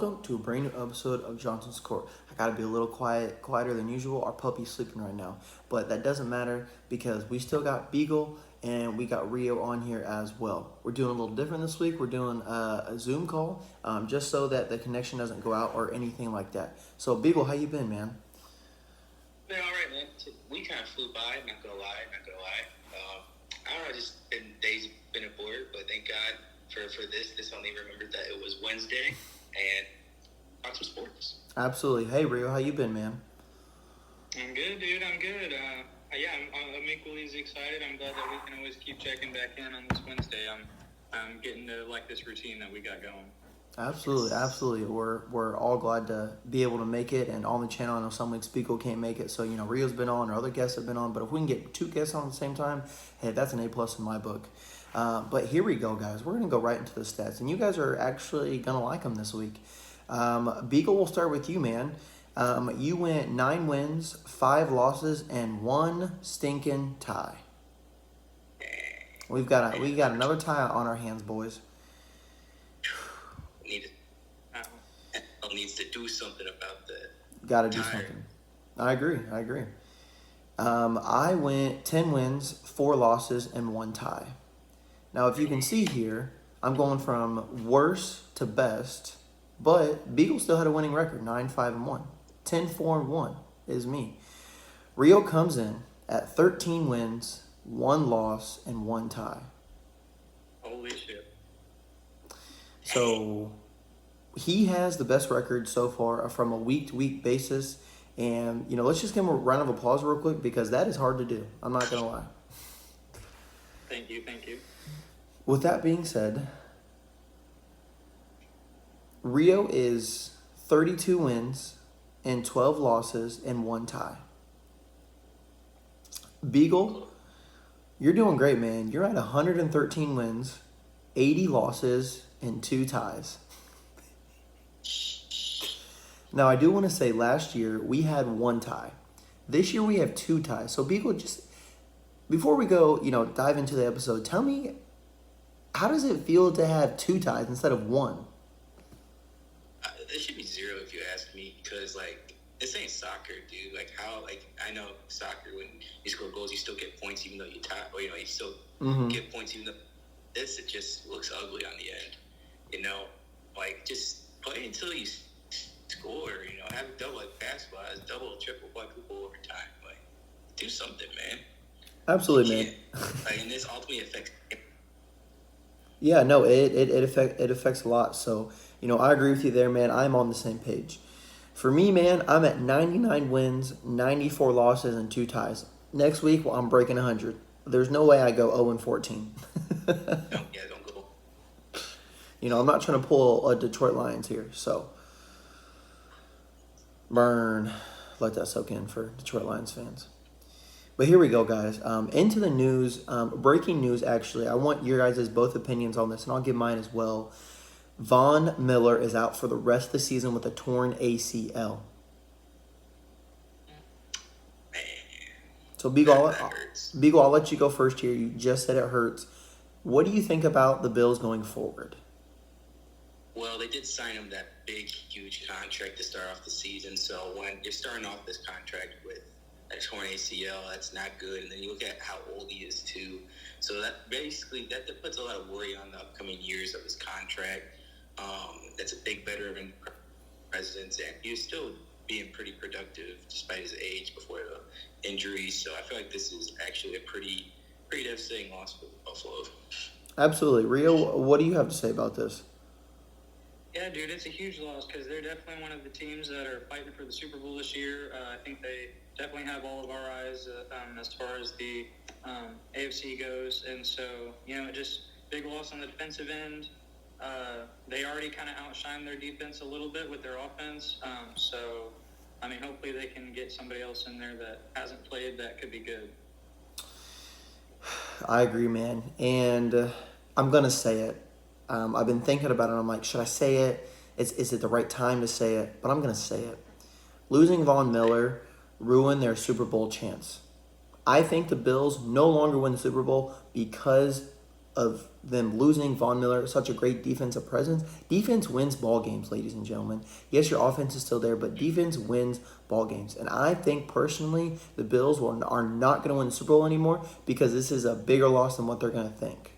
Welcome to a brand new episode of Johnson's Court. I gotta be a little quieter than usual. Our puppy's sleeping right now, but that doesn't matter because we still got Beagle and we got Rio on here as well. We're doing a little different this week. We're doing a Zoom call, just so that the connection doesn't go out or anything like that. So Beagle, how you been, man? Been all right, man. We kind of flew by. Not gonna lie. I don't know. Just days been aboard, but thank God for this. This only remembered that it was Wednesday and talk some sports. Absolutely. Hey Rio, how you been, man? I'm good, dude. I'm good. I'm equally as excited. I'm glad that we can always keep checking back in on this Wednesday. I'm getting to like this routine that we got going. Absolutely. We're all glad to be able to make it, and on the channel, I know some weeks Beagle can't make it, so Rio's been on, or other guests have been on. But if we can get two guests on at the same time, hey, that's an A+ in my book. But here we go, guys. We're gonna go right into the stats, and you guys are actually gonna like them this week. Beagle, we'll start with you, man. You went 9 wins, 5 losses, and 1 stinking tie. We got another tie on our hands, boys. Needs to do something about that. Got to do something. I agree. I went 10 wins, 4 losses, and 1 tie. Now, if you can see here, I'm going from worst to best, but Beagle still had a winning record, 9-5-1. 10-4-1 is me. Rio comes in at 13 wins, 1 loss, and 1 tie. Holy shit. So he has the best record so far from a week-to-week basis. And, let's just give him a round of applause real quick because that is hard to do. I'm not going to lie. Thank you. With that being said, Rio is 32 wins and 12 losses and 1 tie. Beagle, you're doing great, man. You're at 113 wins, 80 losses, and 2 ties. Now, I do want to say last year we had 1 tie. This year we have 2 ties. So, Beagle, just before we go, dive into the episode, tell me, how does it feel to have 2 ties instead of 1? There should be 0 if you ask me, because this ain't soccer, dude. I know soccer, when you score goals, you still get points even though you tie, or you still get points even though this, it just looks ugly on the end. Just play until you score. Have a double basketball, has double, triple, quadruple overtime. Do something, man. Absolutely, man. And this ultimately affects. Yeah, no, it affects a lot. So, I agree with you there, man. I'm on the same page. For me, man, I'm at 99 wins, 94 losses, and 2 ties. Next week, I'm breaking 100. There's no way I go 0-14. Don't go. I'm not trying to pull a Detroit Lions here, so burn. Let that soak in for Detroit Lions fans. But here we go, guys. Into the news. Breaking news, actually. I want your guys' both opinions on this, and I'll give mine as well. Von Miller is out for the rest of the season with a torn ACL. Man. So, Beagle, I'll let you go first here. You just said it hurts. What do you think about the Bills going forward? Well, they did sign him that big, huge contract to start off the season. So when you're starting off this contract with a torn ACL, that's not good. And then you look at how old he is, too. So that puts a lot of worry on the upcoming years of his contract. That's a big veteran presence, and he's still being pretty productive despite his age before the injury. So I feel like this is actually a pretty devastating loss for Buffalo. Absolutely. Rio, what do you have to say about this? Yeah, dude, it's a huge loss because they're definitely one of the teams that are fighting for the Super Bowl this year. I think they definitely have all of our eyes as far as the AFC goes. And so, just big loss on the defensive end. They already kind of outshined their defense a little bit with their offense. Hopefully they can get somebody else in there that hasn't played that could be good. I agree, man. And I'm going to say it. I've been thinking about it. I'm like, should I say it? Is it the right time to say it? But I'm going to say it. Losing Von Miller ruined their Super Bowl chance. I think the Bills no longer win the Super Bowl because of them losing Von Miller, such a great defensive presence. Defense wins ball games, ladies and gentlemen. Yes, your offense is still there, but defense wins ball games. And I think personally, the Bills are not going to win the Super Bowl anymore because this is a bigger loss than what they're going to think.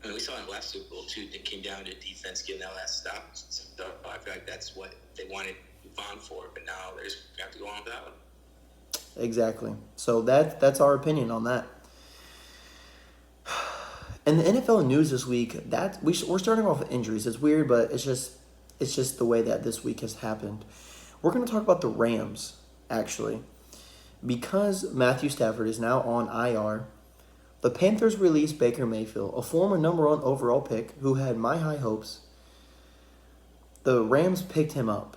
I mean, we saw in the last Super Bowl too. It came down to defense getting that last stop. So I feel like that's what they wanted Von for, but now they're just gonna have to go on with that one. Exactly. So that's our opinion on that. And the NFL news this week, we're starting off with injuries. It's weird, but it's just the way that this week has happened. We're going to talk about the Rams, actually. Because Matthew Stafford is now on IR, the Panthers released Baker Mayfield, a former number 1 overall pick who had my high hopes. The Rams picked him up.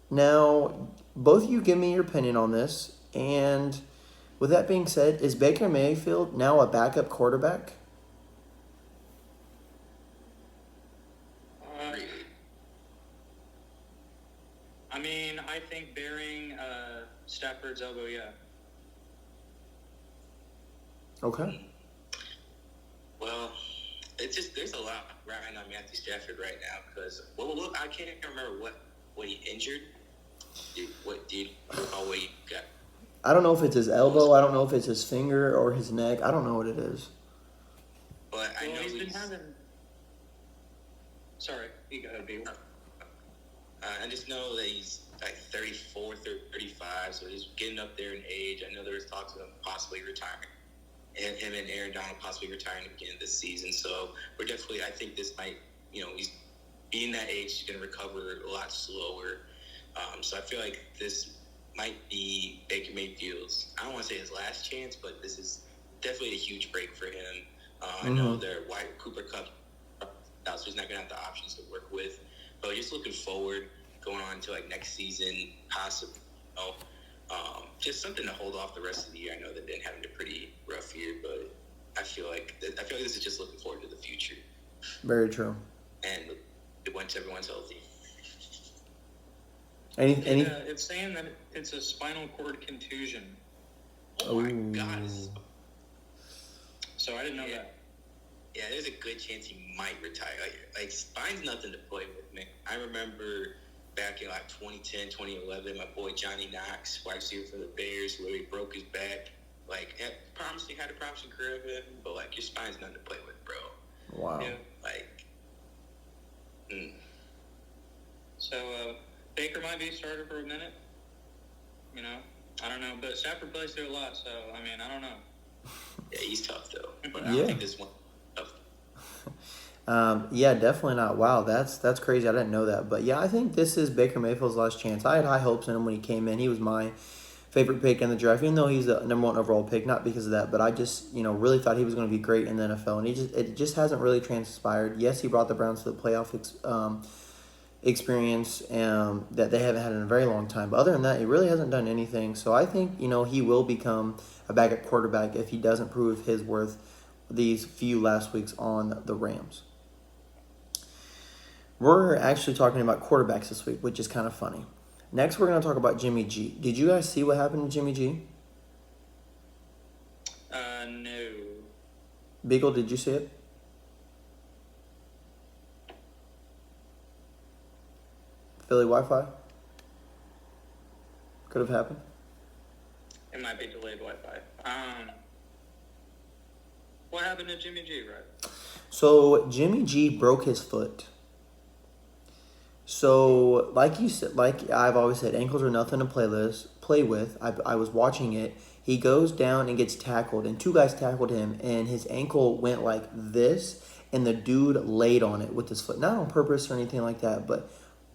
Now, both of you give me your opinion on this. And with that being said, is Baker Mayfield now a backup quarterback? I mean, I think bearing Stafford's elbow, yeah. Okay. Well, it's just there's a lot riding on Matthew Stafford right now because I can't remember what he injured. What he got? I don't know if it's his elbow. I don't know if it's his finger or his neck. I don't know what it is. But I know he's been having. Sorry, you go ahead, B. I just know that he's like 34, 35, so he's getting up there in age. I know there was talks of him possibly retiring. And him and Aaron Donald possibly retiring again this season. So we're definitely, I think this might, he's being that age, he's going to recover a lot slower. So I feel like this might be Baker Mayfield's, I don't want to say his last chance, but this is definitely a huge break for him. I know they're Cooper Kupp, so he's not going to have the options to work with. But just looking forward, going on to like next season, possibly, just something to hold off the rest of the year. I know they've been having a pretty rough year, but I feel like this is just looking forward to the future. Very true. And once everyone's healthy. It's saying that it's a spinal cord contusion. Oh my God. So I didn't know that. Yeah, there's a good chance he might retire. Like spine's nothing to play with, man. I remember back in like 2010, 2011, my boy Johnny Knox, wide receiver for the Bears, where he broke his back. Like, had a promising career of it, but like your spine's nothing to play with, bro. Wow. Yeah. Like, So Baker might be starter for a minute. I don't know, but Stafford plays through a lot, so I mean, I don't know. Yeah, he's tough though. But I don't think this one tough. Yeah, definitely not. Wow, that's crazy. I didn't know that. But yeah, I think this is Baker Mayfield's last chance. I had high hopes in him when he came in. He was my favorite pick in the draft, even though he's the number 1 overall pick, not because of that, but I just, really thought he was going to be great in the NFL, and it just hasn't really transpired. Yes, he brought the Browns to the playoff experience that they haven't had in a very long time, but other than that, he really hasn't done anything. So I think, he will become a backup quarterback if he doesn't prove his worth these few last weeks on the Rams. We're actually talking about quarterbacks this week, which is kind of funny. Next, we're going to talk about Jimmy G. Did you guys see what happened to Jimmy G? No. Beagle, did you see it? Philly Wi-Fi? Could have happened. It might be delayed Wi-Fi. What happened to Jimmy G, right? So Jimmy G broke his foot. So, like you said, like I've always said, ankles are nothing to play with. I was watching it. He goes down and gets tackled, and 2 guys tackled him, and his ankle went like this, and the dude laid on it with his foot. Not on purpose or anything like that, but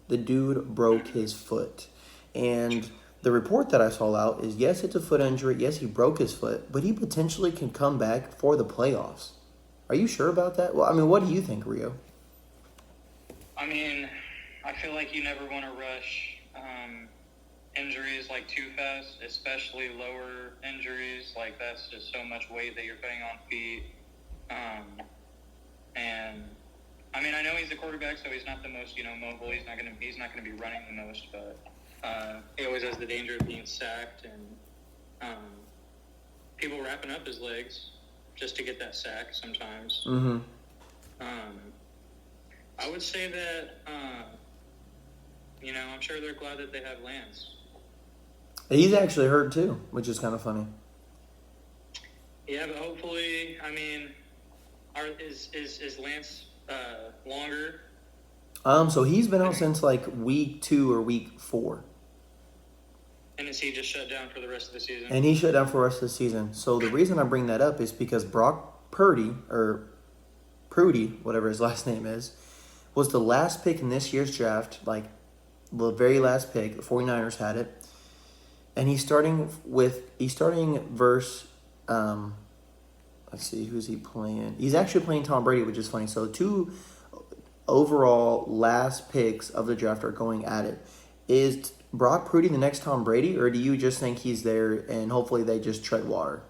the dude broke his foot. And the report that I saw out is, yes, it's a foot injury. Yes, he broke his foot, but he potentially can come back for the playoffs. Are you sure about that? Well, I mean, what do you think, Rio? I mean, I feel like you never want to rush injuries like too fast, especially lower injuries. Like that's just so much weight that you're putting on feet. And I mean, I know he's the quarterback, so he's not the most mobile. He's not gonna be running the most, but he always has the danger of being sacked and people wrapping up his legs. just to get that sack sometimes. Mm-hmm. I would say that, I'm sure they're glad that they have Lance. He's actually hurt too, which is kind of funny. Yeah, but hopefully, is Lance longer? So he's been out since like week 2 or week 4. And is he just shut down for the rest of the season? And he shut down for the rest of the season. So the reason I bring that up is because Brock Purdy, whatever his last name is, was the last pick in this year's draft, like the very last pick. The 49ers had it. And he's starting versus, let's see, who's he playing? He's actually playing Tom Brady, which is funny. So 2 overall last picks of the draft are going at it. Is Brock Purdy the next Tom Brady, or do you just think he's there and hopefully they just tread water?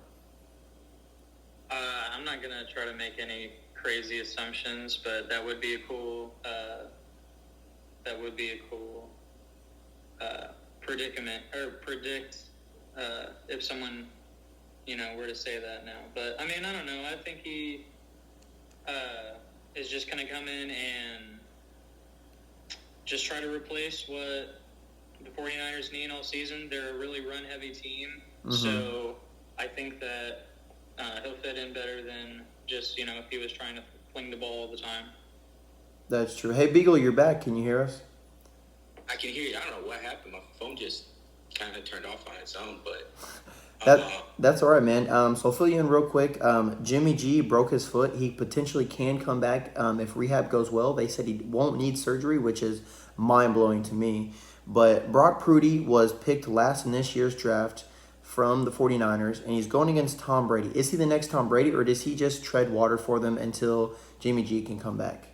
I'm not going to try to make any crazy assumptions, but that would be a cool predicament, or predict if someone, were to say that now. But, I don't know. I think he is just going to come in and just try to replace what the 49ers need all season. They're a really run-heavy team, so I think that he'll fit in better than just, if he was trying to fling the ball all the time. That's true. Hey, Beagle, you're back. Can you hear us? I can hear you. I don't know what happened. My phone just kind of turned off on its own, but that's all right, man. So I'll fill you in real quick. Jimmy G broke his foot. He potentially can come back if rehab goes well. They said he won't need surgery, which is mind-blowing to me. But Brock Purdy was picked last in this year's draft from the 49ers, and he's going against Tom Brady. Is he the next Tom Brady, or does he just tread water for them until Jimmy G can come back?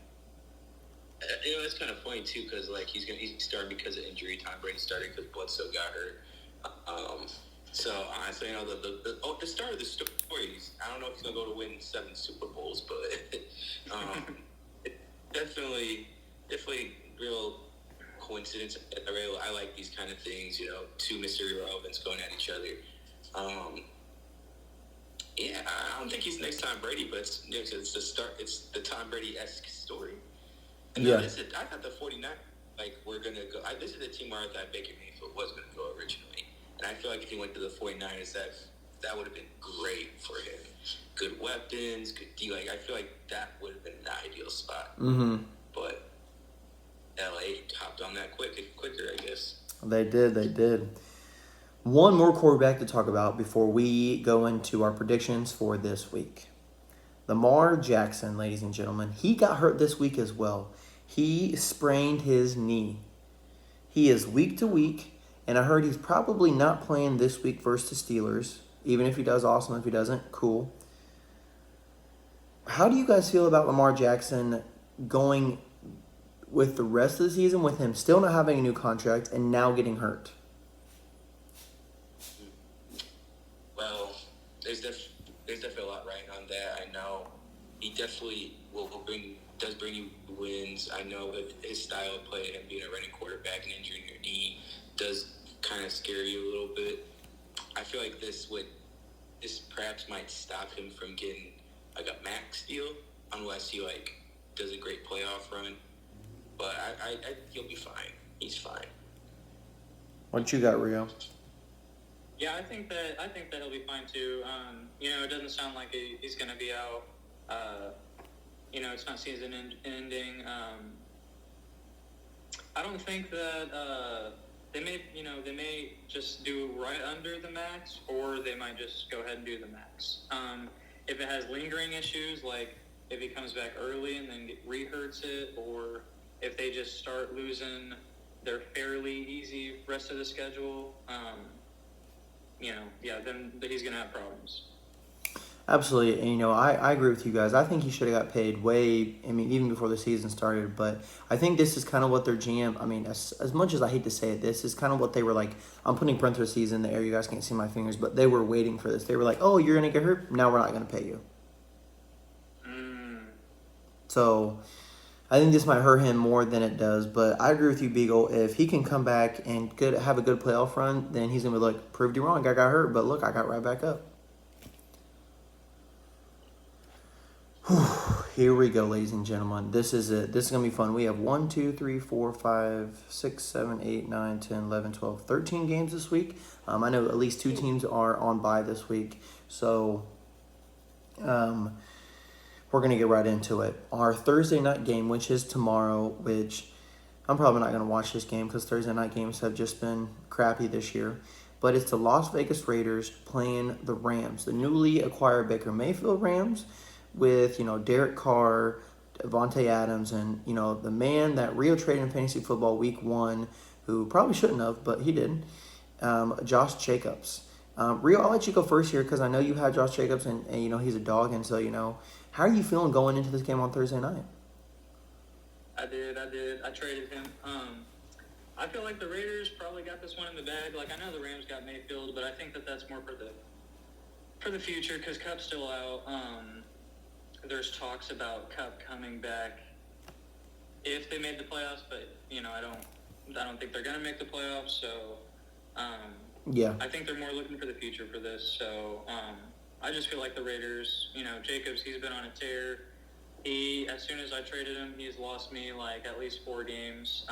It's kind of funny too, because he's starting because of injury. Tom Brady started because Bledsoe got hurt. So honestly, the start of the stories, I don't know if he's gonna go to win 7 Super Bowls, but definitely real coincidence. I like these kind of things, 2 mystery relevants going at each other. I don't think he's next Tom Brady, but it's the start. It's the Tom Brady-esque story. And I thought the 49ers were gonna go. This is the team where I thought Baker Mayfield was gonna go originally, and I feel like if he went to the 49ers, that would have been great for him. Good weapons, good D. I feel like that would have been an ideal spot. Mm-hmm. But LA hopped on that quicker, I guess. They did. One more quarterback to talk about before we go into our predictions for this week. Lamar Jackson, ladies and gentlemen, he got hurt this week as well. He sprained his knee. He is week to week, and I heard he's probably not playing this week versus the Steelers. Even if he does, awesome. If he doesn't, cool. How do you guys feel about Lamar Jackson going with the rest of the season with him still not having a new contract and now getting hurt? Well, there's definitely a lot right on that. I know he definitely does bring you wins. I know that his style of play, him being a running quarterback and injuring your knee, does kind of scare you a little bit. I feel like this perhaps might stop him from getting a max deal unless he does a great playoff run. But he'll be fine. He's fine. What you got, Rio? Yeah, I think that he'll be fine too. It doesn't sound like he's going to be out. It's not season ending. I don't think that they may just do right under the max, or they might just go ahead and do the max. If it has lingering issues, like if he comes back early and then re-hurts it, or if they just start losing their fairly easy rest of the schedule, then he's going to have problems. Absolutely. And, I agree with you guys. I think he should have got paid even before the season started. But I think this is kind of what their GM, as much as I hate to say it, this is kind of what they were like. I'm putting parentheses in the air. You guys can't see my fingers. But they were waiting for this. They were like, oh, you're going to get hurt? Now we're not going to pay you. So I think this might hurt him more than it does. But I agree with you, Beagle. If he can come back and have a good playoff run, then he's going to be like, proved you wrong. I got hurt, but look, I got right back up. Here we go, ladies and gentlemen. This is it. This is gonna be fun. We have 1, 2, 3, 4, 5, 6, 7, 8, 9, 10, 11, 12, 13 games this week. I know at least 2 teams are on bye this week. So we're going to get right into it. Our Thursday night game, which is tomorrow, which I'm probably not going to watch this game because Thursday night games have just been crappy this year. But it's the Las Vegas Raiders playing the Rams, the newly acquired Baker Mayfield Rams with, Derek Carr, Devontae Adams, and, the man that Rio traded in fantasy football week 1, who probably shouldn't have, but he did, Josh Jacobs. Rio, I'll let you go first here because I know you had Josh Jacobs and he's a dog. And so, how are you feeling going into this game on Thursday night? I did. I traded him. I feel like the Raiders probably got this one in the bag. Like, I know the Rams got Mayfield, but I think that's more for the future because Cup's still out. There's talks about Cup coming back if they made the playoffs, but I don't think they're gonna make the playoffs. So, yeah, I think they're more looking for the future for this. So, I just feel like the Raiders. Jacobs, he's been on a tear. As soon as I traded him, he's lost me like at least 4 games.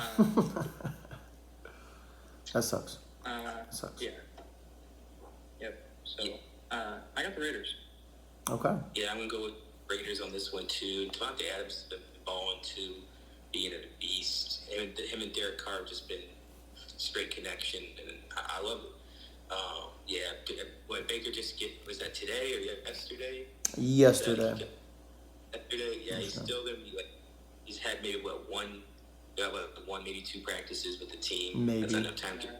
That sucks. Sucks. Yeah. Yep. So, I got the Raiders. Okay. Yeah, I'm going to go with Raiders on this one, too. Devontae Adams has been balling, too, being a beast. Him and Derek Carr have just been straight connection, and I love it. When Baker was that today or yesterday? Yesterday. Yeah, he's still going to be he's had maybe one, maybe 2 practices with the team. Maybe. That's not enough time to 9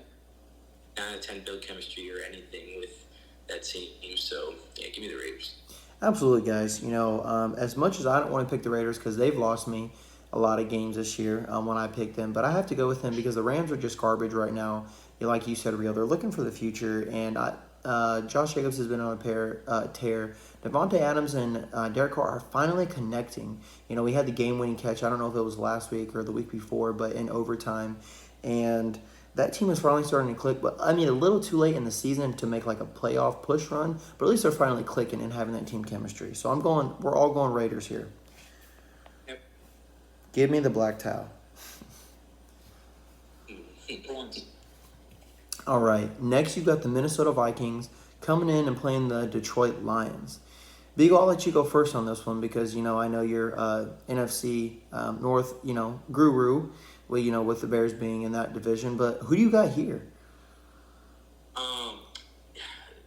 out of 10 build chemistry or anything with that team. So, yeah, give me the Raiders. Absolutely, guys. As much as I don't want to pick the Raiders because they've lost me a lot of games this year when I picked them, but I have to go with them because the Rams are just garbage right now. Like you said, Real, they're looking for the future, and Josh Jacobs has been on a tear. Devontae Adams and Derek Carr are finally connecting. We had the game-winning catch. I don't know if it was last week or the week before, but in overtime, and that team is finally starting to click. But a little too late in the season to make like a playoff push run, but at least they're finally clicking and having that team chemistry. So we're all going Raiders here. Yep. Give me the black towel. For once. All right, next you've got the Minnesota Vikings coming in and playing the Detroit Lions. Beagle, I'll let you go first on this one because, I know you're NFC North, guru, with the Bears being in that division. But who do you got here?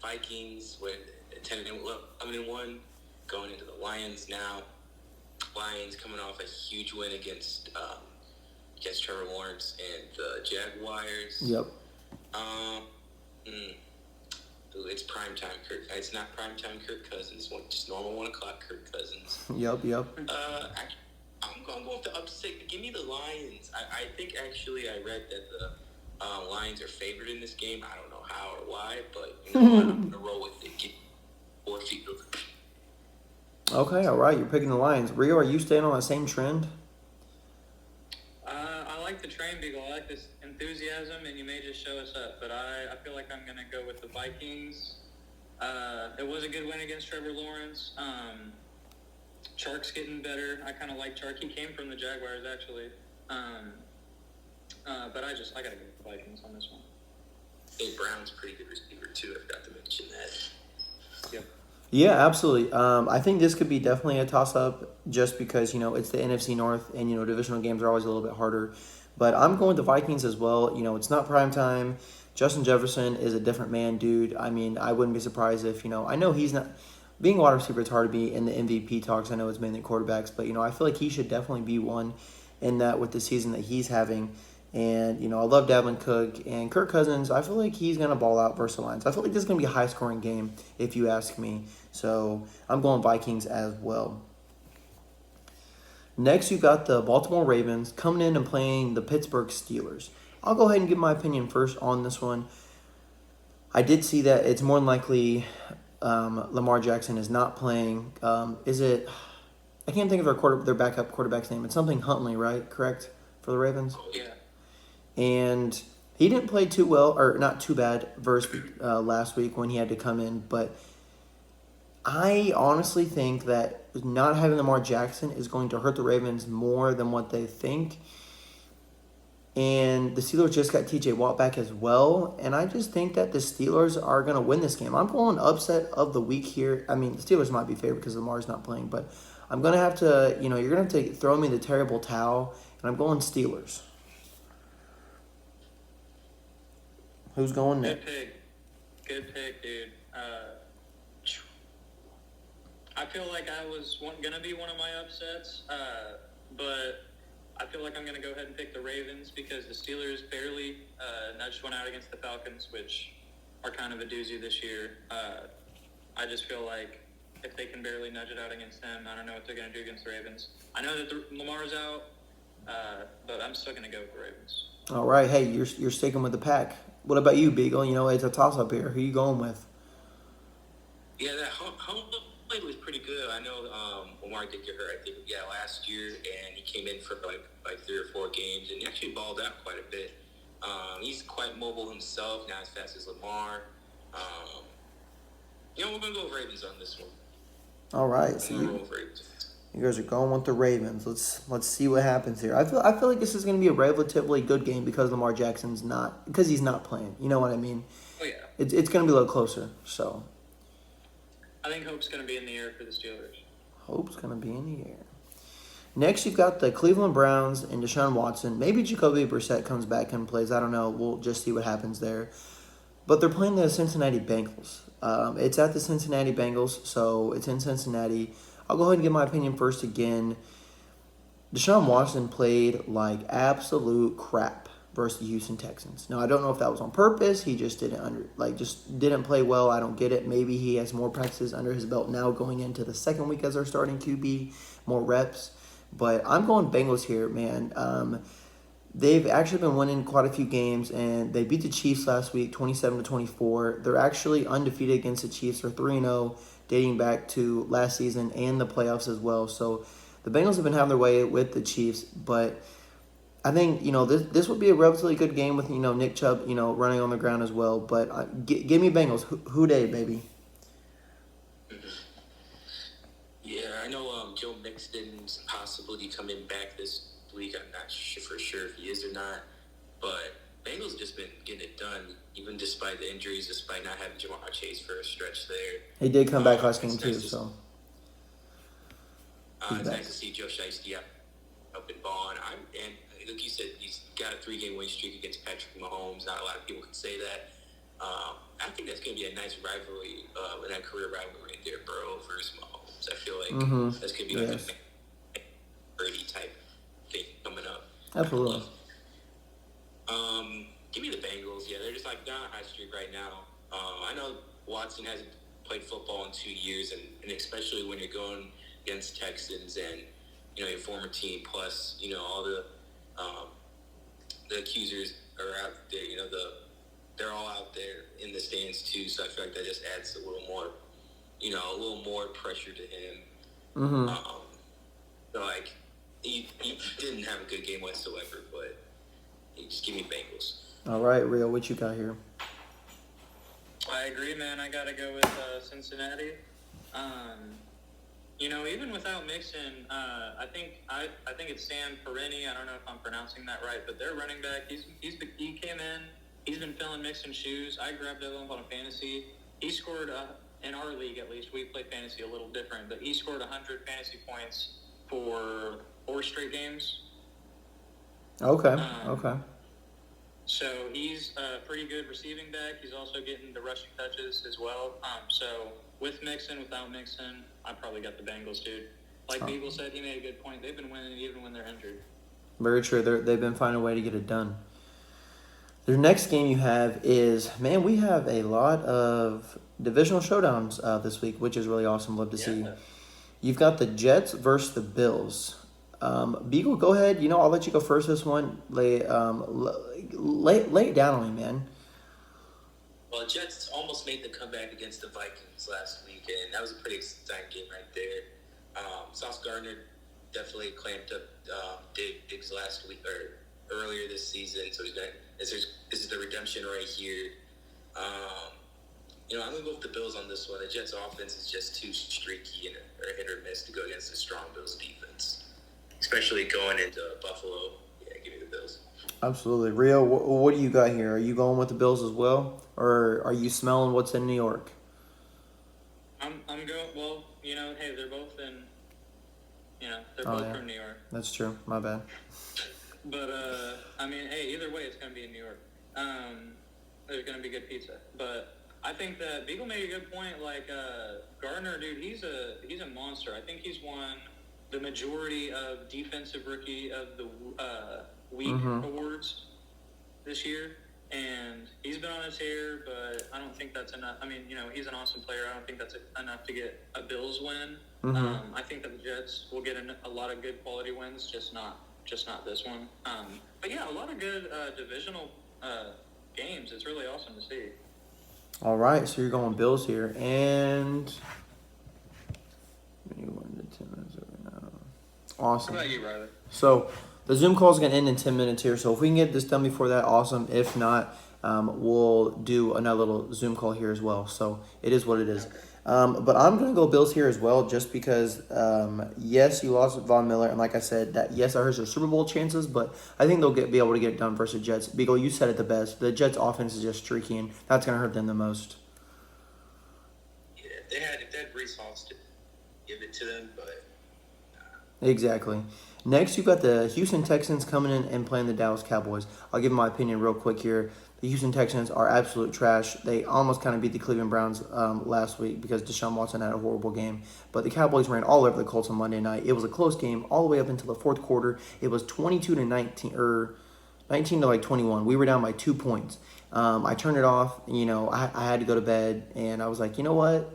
Vikings with 11-1, going into the Lions now. Lions coming off a huge win against Trevor Lawrence and the Jaguars. Yep. It's primetime Kirk. It's not primetime Kirk Cousins. Just normal 1 o'clock Kirk Cousins. Yep. I'm going with the upset. Give me the Lions. I think actually I read that the Lions are favored in this game. I don't know how or why, but I'm going to roll with it. Get 4 feet. Okay, all right. You're picking the Lions. Rio, are you staying on that same trend? I like the train, Beagle. I like this enthusiasm, and you may just show us up. But I feel like I'm going to go with the Vikings. It was a good win against Trevor Lawrence. Chark's getting better. I kind of like Chark. He came from the Jaguars, actually. But I got to go with the Vikings on this one. Hey, Brown's a pretty good receiver, too. I forgot to mention that. Yep. Yeah, absolutely. I think this could be definitely a toss-up just because, it's the NFC North and, divisional games are always a little bit harder. But I'm going with the Vikings as well. It's not prime time. Justin Jefferson is a different man, dude. I wouldn't be surprised if, I know he's not – being a wide receiver, it's hard to be in the MVP talks. I know it's mainly quarterbacks. But, I feel like he should definitely be one in that with the season that he's having. And, I love Dalvin Cook. And Kirk Cousins, I feel like he's going to ball out versus the Lions. I feel like this is going to be a high-scoring game, if you ask me. So, I'm going Vikings as well. Next, you've got the Baltimore Ravens coming in and playing the Pittsburgh Steelers. I'll go ahead and give my opinion first on this one. I did see that it's more than likely Lamar Jackson is not playing. Is it – I can't think of their backup quarterback's name. It's something Huntley, right? Correct? For the Ravens? Yeah. And he didn't play too well, or not too bad, versus last week when he had to come in. But I honestly think that not having Lamar Jackson is going to hurt the Ravens more than what they think. And the Steelers just got TJ Watt back as well. And I just think that the Steelers are going to win this game. I'm going upset of the week here. I mean, the Steelers might be favored because Lamar's not playing. But I'm going to have to, you're going to have to throw me the terrible towel. And I'm going Steelers. Who's going next? Good pick, dude. I feel like I was going to be one of my upsets, but I feel like I'm going to go ahead and pick the Ravens because the Steelers barely nudged one out against the Falcons, which are kind of a doozy this year. I just feel like if they can barely nudge it out against them, I don't know what they're going to do against the Ravens. I know that Lamar's out, but I'm still going to go with the Ravens. All right. Hey, you're sticking with the pack. What about you, Beagle? It's a toss-up here. Who you going with? Yeah, that home play was pretty good. I know Lamar did get hurt, I think, last year, and he came in for like 3 or 4 games, and he actually balled out quite a bit. He's quite mobile himself, not as fast as Lamar. We're going to go with Ravens on this one. All right. So you guys are going with the Ravens. Let's see what happens here. I feel like this is going to be a relatively good game because Lamar Jackson's he's not playing. You know what I mean? Oh, yeah. It's going to be a little closer, so. I think hope's going to be in the air for the Steelers. Hope's going to be in the air. Next, you've got the Cleveland Browns and Deshaun Watson. Maybe Jacoby Brissett comes back and plays. I don't know. We'll just see what happens there. But they're playing the Cincinnati Bengals. It's at the Cincinnati Bengals, so it's in Cincinnati. I'll go ahead and give my opinion first again. Deshaun Watson played like absolute crap versus the Houston Texans. Now, I don't know if that was on purpose. He just didn't play well. I don't get it. Maybe he has more practices under his belt now going into the second week as our starting QB, more reps. But I'm going Bengals here, man. They've actually been winning quite a few games, and they beat the Chiefs last week, 27-24. They're actually undefeated against the Chiefs. They're 3-0, dating back to last season and the playoffs as well. So the Bengals have been having their way with the Chiefs, but I think this would be a relatively good game with Nick Chubb running on the ground as well. But give me Bengals. Who dey, baby? Yeah, I know Joe Mixon's possibility coming back this week. I'm not for sure if he is or not, but Bengals just been getting it done, even despite the injuries, despite not having Jamar Chase for a stretch there. He did come back last game too, so. It's nice to see Joe Shiesty up and balling. And like you said, he's got a 3-game win streak against Patrick Mahomes. Not a lot of people can say that. I think that's going to be a nice rivalry, that career rivalry there, Burrow versus Mahomes. I feel like that's going to be like a Brady type thing coming up. Absolutely. Give me the Bengals. Yeah, they're just like down a high streak right now. I know Watson hasn't played football in 2 years, and especially when you're going against Texans and your former team, plus all the accusers are out there. They're all out there in the stands too. So I feel like that just adds a little more pressure to him. Mm-hmm. So like he didn't have a good game whatsoever, but just give me Bengals. All right, Rio, what you got here? I agree, man. I got to go with Cincinnati. Even without Mixon, I think it's Sam Perini. I don't know if I'm pronouncing that right, but their running back, he came in. He's been filling Mixon's shoes. I grabbed him on a fantasy. He scored in our league, at least. We play fantasy a little different, but he scored 100 fantasy points for 4 straight games. Okay. So he's a pretty good receiving back. He's also getting the rushing touches as well. So with Mixon, without Mixon, I probably got the Bengals, dude. Like Beagle said, he made a good point. They've been winning even when they're injured. Very true. They've been finding a way to get it done. The next game you have is, man, we have a lot of divisional showdowns this week, which is really awesome. Love to see. You've got the Jets versus the Bills. Beagle, go ahead. I'll let you go first this one. Lay it down on me, man. Well, Jets almost made the comeback against the Vikings last week, and that was a pretty exciting game right there. Sauce Gardner definitely clamped up Diggs last week or earlier this season, so this is the redemption right here. I'm going to go with the Bills on this one. The Jets' offense is just too streaky and or hit or miss to go against a strong Bills defense, especially going into Buffalo. Yeah, give me the Bills. Absolutely. Rio, what do you got here? Are you going with the Bills as well? Or are you smelling what's in New York? I'm going. Well, hey, they're both in. They're Oh, both yeah. from New York. That's true. My bad. But hey, either way, it's gonna be in New York. There's gonna be good pizza. But I think that Beagle made a good point. Like Gardner, dude, he's a monster. I think he's won the majority of Defensive Rookie of the Week awards this year, and he's been on his hair. But I don't think that's enough. I mean, he's an awesome player. I don't think that's enough to get a Bills win. I think that the Jets will get a lot of good quality wins, just not this one. But yeah, a lot of good divisional games. It's really awesome to see. All right, so you're going Bills here, and you won the 10 minutes over now. Awesome. What about you, Riley? So the Zoom call is going to end in 10 minutes here. So if we can get this done before that, awesome. If not, we'll do another little Zoom call here as well. So it is what it is. Okay. But I'm going to go Bills here as well, just because, yes, you lost Von Miller. And like I said, that yes, I heard their Super Bowl chances, but I think they'll be able to get it done versus Jets. Beagle, you said it the best. The Jets offense is just streaky, and that's going to hurt them the most. Yeah, if they had Brees Hall, to give it to them, but Exactly. Next, you've got the Houston Texans coming in and playing the Dallas Cowboys. I'll give my opinion real quick here. The Houston Texans are absolute trash. They almost kind of beat the Cleveland Browns last week because Deshaun Watson had a horrible game. But the Cowboys ran all over the Colts on Monday night. It was a close game all the way up until the fourth quarter. It was 22-19 or 19-21. We were down by 2 points. I turned it off. I had to go to bed, and I was like, you know what?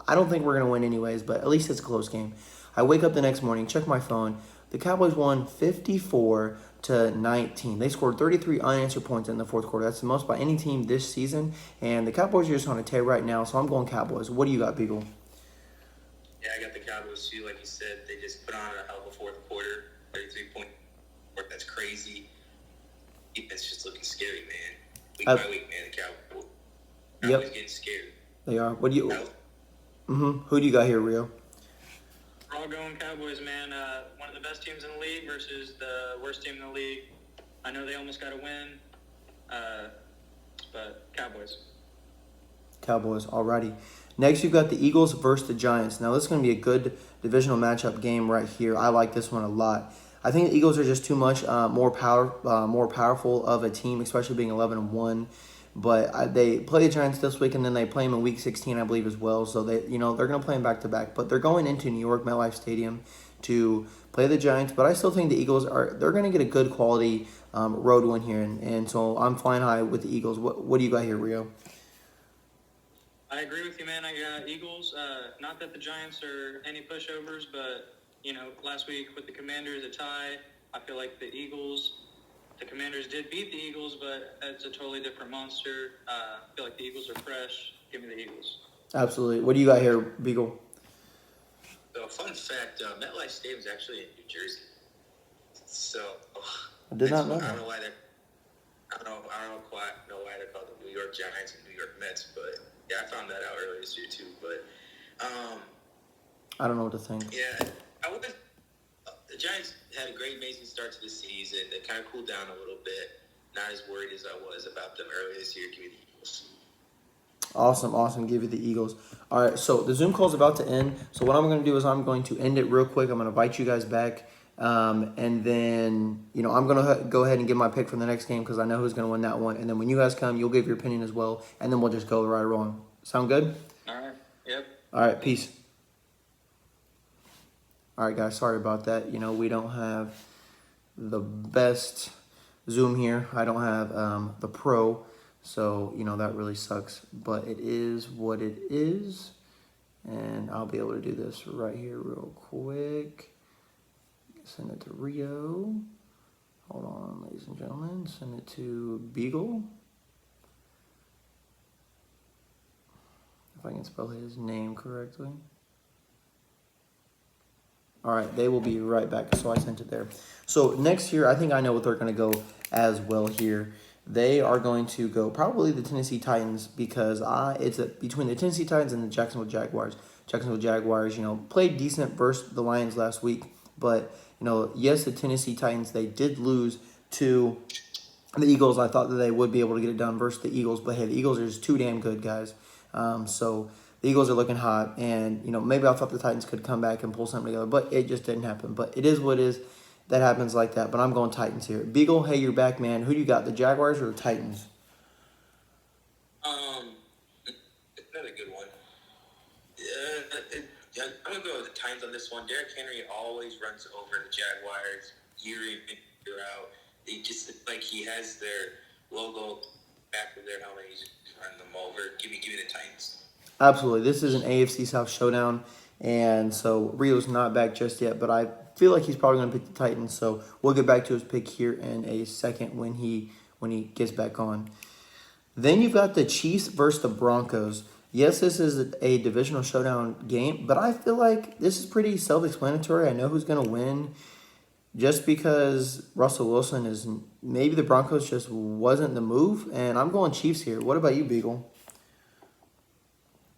I don't think we're going to win anyways, but at least it's a close game. I wake up the next morning, check my phone. The Cowboys won 54-19. They scored 33 unanswered points in the fourth quarter. That's the most by any team this season. And the Cowboys are just on a tear right now, so I'm going Cowboys. What do you got, Beagle? yeah, I got the Cowboys too. Like you said, they just put on a hell of a fourth quarter, 33-point. That's crazy. Defense just looking scary, man. Week by week, man. The Cowboys getting scared. They are. What do you? Who do you got here, Rio? We're all going Cowboys, man. One of the best teams in the league versus the worst team in the league. I know they almost got a win, but Cowboys. Cowboys, alrighty. Next, you've got the Eagles versus the Giants. Now, this is going to be a good divisional matchup game right here. I like this one a lot. I think the Eagles are just too much more powerful of a team, especially being 11-1. But they play the Giants this week, and then they play them in Week 16, I believe, as well. So they're going to play them back to back. But they're going into New York MetLife Stadium to play the Giants. But I still think the Eagles they're going to get a good quality road win here, and so I'm flying high with the Eagles. What do you got here, Rio? I agree with you, man. I got Eagles. Not that the Giants are any pushovers, but last week with the Commanders, a tie. I feel like the Commanders did beat the Eagles, but it's a totally different monster. I feel like the Eagles are fresh. Give me the Eagles. Absolutely. What do you got here, Beagle? So, fun fact: MetLife Stadium is actually in New Jersey. So I did not know I that. don't know why I don't know why they're called the New York Giants and New York Mets, but yeah, I found that out earlier this year too. But I don't know what to think. yeah, the Giants had a great, amazing start to the season. They kind of cooled down a little bit. Not as worried as I was about them earlier this year. Give me the Eagles. Awesome. Give you the Eagles. All right, so the Zoom call is about to end. So what I'm going to do is I'm going to end it real quick. I'm going to invite you guys back. And then, I'm going to go ahead and give my pick for the next game because I know who's going to win that one. And then when you guys come, you'll give your opinion as well. And then we'll just go right along. Sound good? All right. Yep. All right, peace. All right, guys, sorry about that. We don't have the best Zoom here. I don't have the Pro, so, that really sucks. But it is what it is, and I'll be able to do this right here real quick. Send it to Rio. Hold on, ladies and gentlemen. Send it to Beagle. If I can spell his name correctly. All right, they will be right back. So I sent it there. So next here, I think I know what they're going to go as well here. They are going to go probably the Tennessee Titans because between the Tennessee Titans and the Jacksonville Jaguars. Jacksonville Jaguars, played decent versus the Lions last week, but yes, the Tennessee Titans, they did lose to the Eagles. I thought that they would be able to get it done versus the Eagles, but hey, the Eagles are just too damn good, guys. So the Eagles are looking hot, and maybe I thought the Titans could come back and pull something together, but it just didn't happen. But it is what it is. That happens like that. But I'm going Titans here. Beagle, hey, you're back, man. Who do you got, the Jaguars or the Titans? Another good one. I'm gonna go with the Titans on this one. Derrick Henry always runs over the Jaguars year in year out. They just like he has their logo back of their helmet. He's just running them over. Give me the Titans. Absolutely. This is an AFC South showdown, and so Rio's not back just yet, but I feel like he's probably going to pick the Titans, so we'll get back to his pick here in a second when he gets back on. Then you've got the Chiefs versus the Broncos. Yes, this is a divisional showdown game, but I feel like this is pretty self-explanatory. I know who's going to win just because Russell Wilson is – maybe the Broncos just wasn't the move, and I'm going Chiefs here. What about you, Beagle?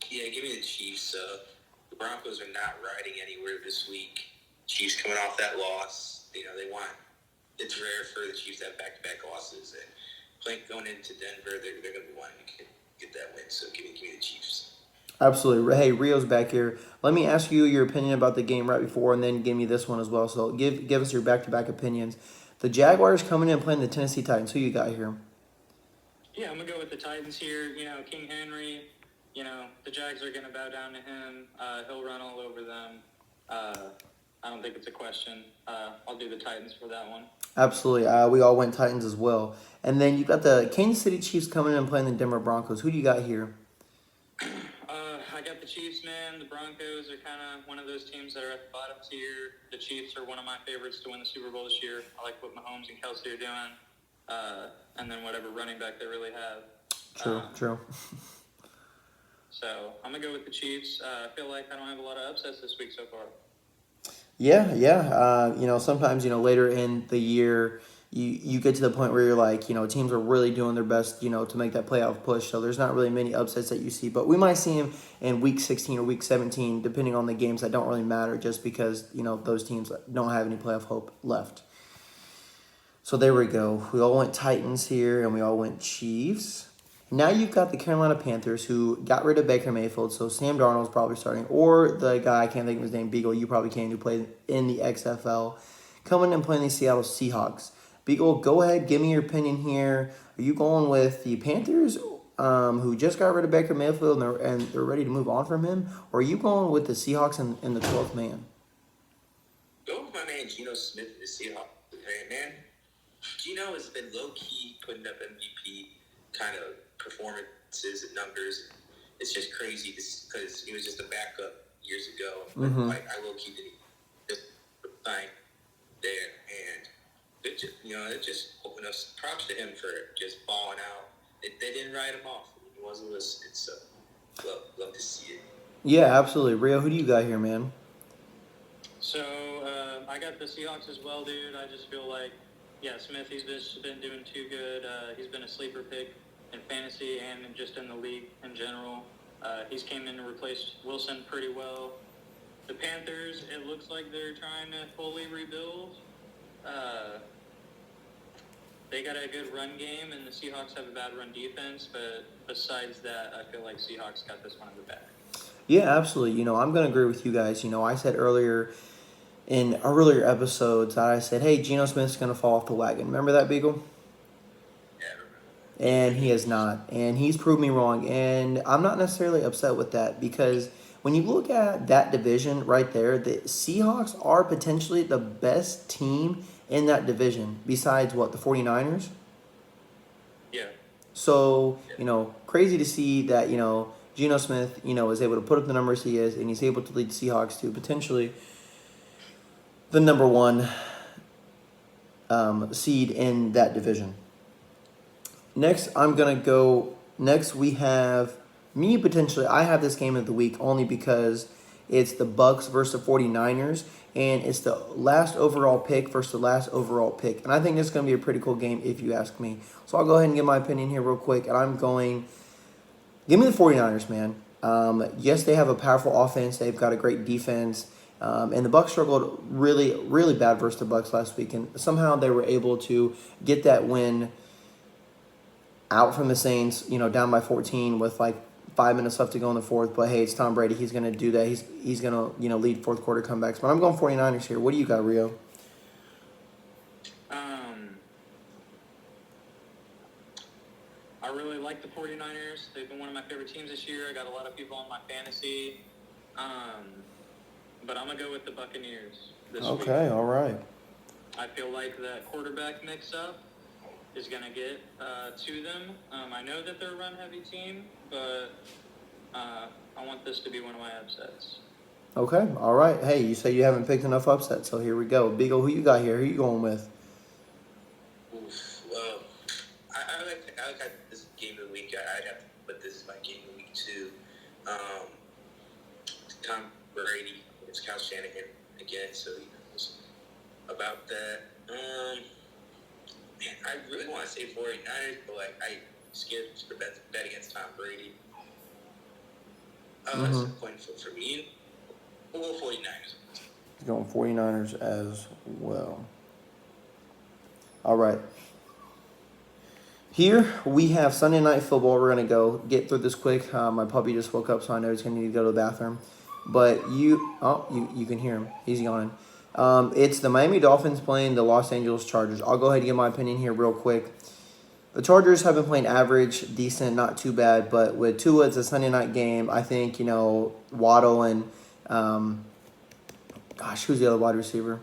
Yeah, give me the Chiefs. The Broncos are not riding anywhere this week. Chiefs coming off that loss. It's rare for the Chiefs to have back-to-back losses. And going into Denver, they're going to be wanting to get that win. So give me the Chiefs. Absolutely. Hey, Rio's back here. Let me ask you your opinion about the game right before, and then give me this one as well. So give us your back-to-back opinions. The Jaguars coming in and playing the Tennessee Titans. Who you got here? Yeah, I'm going to go with the Titans here. King Henry, the Jags are going to bow down to him. He'll run all over them. I don't think it's a question. I'll do the Titans for that one. Absolutely. We all went Titans as well. And then you've got the Kansas City Chiefs coming in and playing the Denver Broncos. Who do you got here? I got the Chiefs, man. The Broncos are kind of one of those teams that are at the bottom tier. The Chiefs are one of my favorites to win the Super Bowl this year. I like what Mahomes and Kelsey are doing. And then whatever running back they really have. True. So I'm going to go with the Chiefs. I feel like I don't have a lot of upsets this week so far. Yeah. Sometimes, later in the year, you get to the point where you're like, teams are really doing their best, to make that playoff push. So there's not really many upsets that you see. But we might see them in Week 16 or Week 17, depending on the games that don't really matter just because, those teams don't have any playoff hope left. So there we go. We all went Titans here, and we all went Chiefs. Now you've got the Carolina Panthers, who got rid of Baker Mayfield, so Sam Darnold's probably starting, or the guy, I can't think of his name, Beagle, you probably can, who played in the XFL, coming and playing the Seattle Seahawks. Beagle, go ahead, give me your opinion here. Are you going with the Panthers, who just got rid of Baker Mayfield and they're ready to move on from him, or are you going with the Seahawks in the 12th man? Go with my man Geno Smith, the Seahawks. Man, Geno has been low-key putting up MVP kind of performances and numbers. It's just crazy because he was just a backup years ago. Mm-hmm. I low-key didn't just sign there, and it just props to him for just balling out. They didn't write him off. He wasn't listening, so love to see it. Yeah, absolutely. Rio, who do you got here, man? So I got the Seahawks as well, dude. I just feel like, Smith, he's just been doing too good. He's been a sleeper pick in fantasy and just in the league in general. He's came in to replace Wilson pretty well. The Panthers, it looks like they're trying to fully rebuild. They got a good run game, and the Seahawks have a bad run defense. But besides that, I feel like Seahawks got this one in the bag. Yeah, absolutely. I'm going to agree with you guys. I said earlier in earlier episodes that I said, hey, Geno Smith's going to fall off the wagon. Remember that, Beagle? Yeah. And he is not. And he's proved me wrong. And I'm not necessarily upset with that because when you look at that division right there, the Seahawks are potentially the best team in that division besides, the 49ers? Yeah. So, crazy to see that, Geno Smith, is able to put up the numbers he is, and he's able to lead the Seahawks to potentially the number one seed in that division. Next, we have I have this game of the week only because it's the Bucks versus the 49ers, and it's the last overall pick versus the last overall pick. And I think this is going to be a pretty cool game if you ask me. So I'll go ahead and give my opinion here real quick, and I'm going, give me the 49ers, man. Yes, they have a powerful offense. They've got a great defense. And the Bucs struggled really, really bad versus the Bucs last week, and somehow they were able to get that win out from the Saints, down by 14 with like 5 minutes left to go in the fourth. But hey, it's Tom Brady. He's going to do that. He's going to lead fourth quarter comebacks. But I'm going 49ers here. What do you got, Rio? I really like the 49ers. They've been one of my favorite teams this year. I got a lot of people on my fantasy. But I'm going to go with the Buccaneers this week. Okay, all right. I feel like that quarterback mix-up is going to get to them. I know that they're a run-heavy team, but I want this to be one of my upsets. Okay, all right. Hey, you say you haven't picked enough upsets, so here we go. Beagle, who you got here? Who you going with? Oof. Well, I like this game of the week. I'd have to put this as my game of the week too. Tom Brady against Kyle Shanahan again, so it's about that. Man, I really want to say 49ers, but I scared to bet against Tom Brady. That's a point for me. We'll go 49ers. He's going 49ers as well. All right. Here we have Sunday Night Football. We're going to go get through this quick. My puppy just woke up, so I know he's going to need to go to the bathroom. But you can hear him. He's yawning. It's the Miami Dolphins playing the Los Angeles Chargers. I'll go ahead and give my opinion here real quick. The Chargers have been playing average, decent, not too bad. But with Tua, it's a Sunday night game. I think, Waddle and, who's the other wide receiver?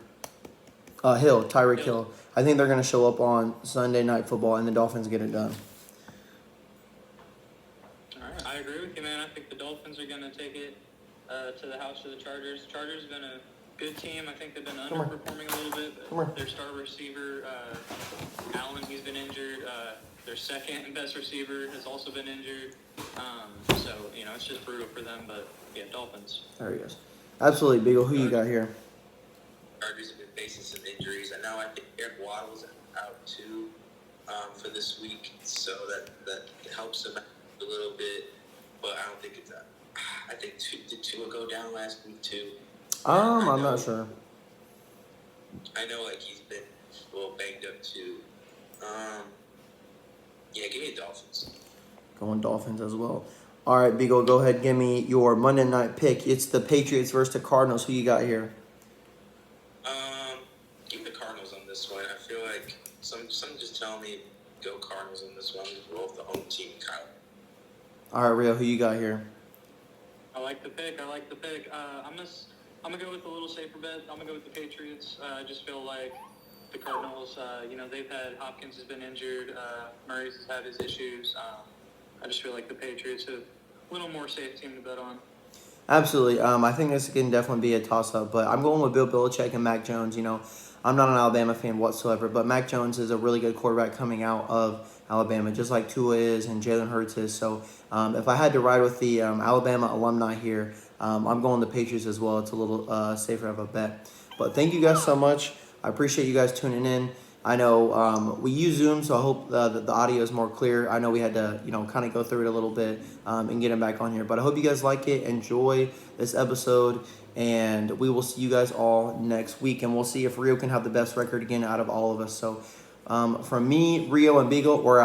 Tyreek Hill. I think they're going to show up on Sunday Night Football, and the Dolphins get it done. All right, I agree with you, man. I think the Dolphins are going to take it to the house for the Chargers. Chargers have been a good team. I think they've been underperforming a little bit. But their star receiver, Allen, he's been injured. Their second best receiver has also been injured. So, it's just brutal for them. But, yeah, Dolphins. There he is. Absolutely, Beagle. Who you got here? Chargers have been facing some injuries. I know I think Eric Waddle's out too for this week, so that helps them out a little bit. But I don't think it's that. I think did Tua go down last week too? I'm not sure. I know he's been a little banged up too. Yeah, give me the Dolphins. Going Dolphins as well. All right, Beagle, go ahead. Give me your Monday night pick. It's the Patriots versus the Cardinals. Who you got here? Give me the Cardinals on this one. I feel like some just telling me go Cardinals on this one. Just roll with the home team, Kyle. All right, Rio, who you got here? I like the pick. I'm gonna go with a little safer bet. I'm gonna go with the Patriots. I just feel like the Cardinals. They've had Hopkins has been injured. Murray's has had his issues. I just feel like the Patriots have a little more safe team to bet on. Absolutely. I think this can definitely be a toss-up, but I'm going with Bill Belichick and Mac Jones. I'm not an Alabama fan whatsoever, but Mac Jones is a really good quarterback coming out of Alabama, just like Tua is and Jalen Hurts is. So if I had to ride with the Alabama alumni here, I'm going the Patriots as well. It's a little safer of a bet. But thank you guys so much. I appreciate you guys tuning in. I know we use Zoom, so I hope the audio is more clear. I know we had to, kind of go through it a little bit and get it back on here. But I hope you guys like it. Enjoy this episode. And we will see you guys all next week. And we'll see if Rio can have the best record again out of all of us. So from me, Rio, and Beagle, we're out.